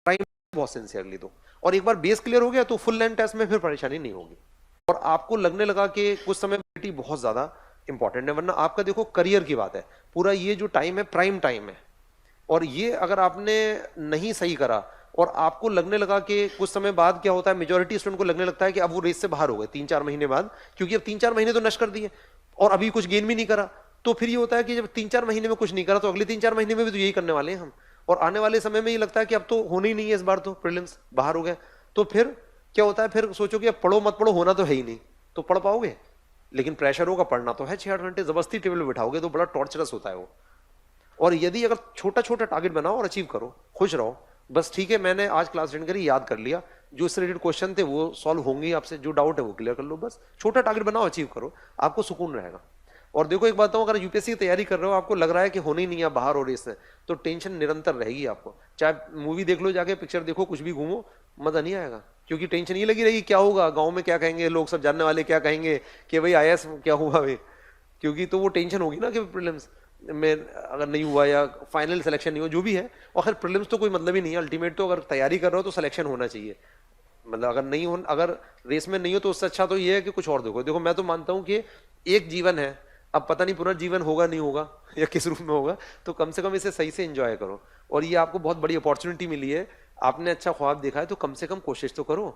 Prime बहुत sincerely दो, और एक बार बेस क्लियर हो गया तो फुल लेंथ टेस्ट में फिर परेशानी नहीं होगी। और आपको लगने लगा कि कुछ समय बेटी बहुत ज्यादा इंपॉर्टेंट है, वरना आपका देखो करियर की बात है, पूरा ये जो टाइम है प्राइम टाइम है, और ये अगर आपने नहीं सही करा और आपको लगने लगा कि कुछ समय बाद क्या होता है, मेजोरिटी स्टूडेंट को लगने लगता है कि अब वो रेस से बाहर हो गए 3-4 महीने बाद, क्योंकि अब 3-4 महीने तो नष्ट कर दिए और अभी कुछ गेन भी नहीं करा। तो फिर ये होता है कि जब 3-4 महीने में कुछ नहीं करा तो अगले 3-4 महीने में भी तो यही करने वाले हैं हम, और आने वाले समय में ये लगता है कि अब तो होना ही नहीं है, इस बार तो प्रीलिम्स बाहर हो गए। तो फिर क्या होता है, फिर सोचो कि अब पढ़ो मत पढ़ो, होना तो है ही नहीं, तो पढ़ पाओगे? लेकिन प्रेशर होगा, पढ़ना तो है 6-8 घंटे, जबरदस्ती टेबल पे बिठाओगे तो बड़ा टॉर्चरस होता है वो। और यदि अगर छोटा छोटा टारगेट बनाओ और अचीव करो, खुश रहो, बस ठीक है मैंने आज क्लास अटेंड करी, याद कर लिया, जो इससे रिलेटेड क्वेश्चन थे वो सॉल्व होंगे आपसे, जो डाउट है वो क्लियर कर लो, बस छोटा टारगेट बनाओ, अचीव करो, आपको सुकून रहेगा। और देखो एक बात बताऊं, अगर यूपीएससी की तैयारी कर रहे हो, आपको लग रहा है कि होनी नहीं है, बाहर हो रही इससे, तो टेंशन निरंतर रहेगी आपको। चाहे मूवी देख लो, जाके पिक्चर देखो, कुछ भी घूमो, मजा नहीं आएगा, क्योंकि टेंशन ये लगी रहेगी क्या होगा, गांव में क्या कहेंगे लोग, सब जानने वाले क्या कहेंगे कि भाई आईएएस क्या हुआ भाई, क्योंकि तो वो टेंशन होगी ना कि प्रीलिम्स में अगर नहीं हुआ या फाइनल सिलेक्शन नहीं हुआ, जो भी है। और खैर प्रीलिम्स तो कोई मतलब ही नहीं है, अल्टीमेट तो अगर तैयारी कर रहे हो तो सिलेक्शन होना चाहिए, मतलब अगर नहीं हो, अगर रेस में नहीं हो तो उससे अच्छा तो ये है कि कुछ और देखो। देखो मैं तो मानता हूं कि एक जीवन है, अब पता नहीं पुनर्जीवन होगा नहीं होगा या किस रूप में होगा, तो कम से कम इसे सही से एंजॉय करो। और ये आपको बहुत बड़ी अपॉर्चुनिटी मिली है, आपने अच्छा ख्वाब देखा है तो कम से कम कोशिश तो करो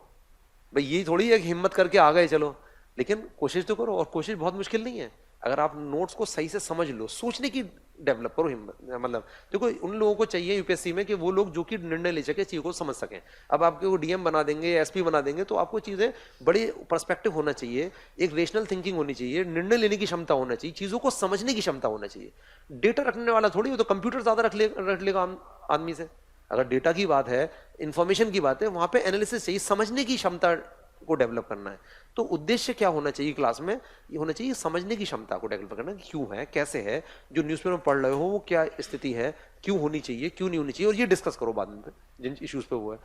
भाई, ये थोड़ी है कि हिम्मत करके आ गए चलो, लेकिन कोशिश तो करो, और कोशिश बहुत मुश्किल नहीं है। अगर आप नोट्स को सही से समझ लो, सोचने की डेवलप करो हिम्मत, मतलब देखो उन लोगों को चाहिए यूपीएससी में कि वो लोग जो कि निर्णय ले सके, चीजों को समझ सकें। अब आपके वो डीएम बना देंगे, एसपी बना देंगे, तो आपको चीजें बड़ी पर्सपेक्टिव होना चाहिए, एक रेशनल थिंकिंग होनी चाहिए, निर्णय लेने की क्षमता होना चाहिए, चीजों को समझने की क्षमता होना चाहिए। डेटा रखने वाला थोड़ी, वो तो कंप्यूटर ज्यादा रख लेगा आदमी से। अगर डेटा की बात है, इंफॉर्मेशन की बात है, वहां पे एनालिसिस चाहिए, समझने की क्षमता को डेवलप करना है। तो उद्देश्य क्या होना चाहिए क्लास में, ये होना चाहिए समझने की क्षमता को डेवलप करना, क्यों है, कैसे है, जो न्यूज़पेपर में पढ़ रहे हो वो क्या स्थिति है, क्यों होनी चाहिए, क्यों नहीं होनी चाहिए, और ये डिस्कस करो बाद में जिन इश्यूज पे वो है।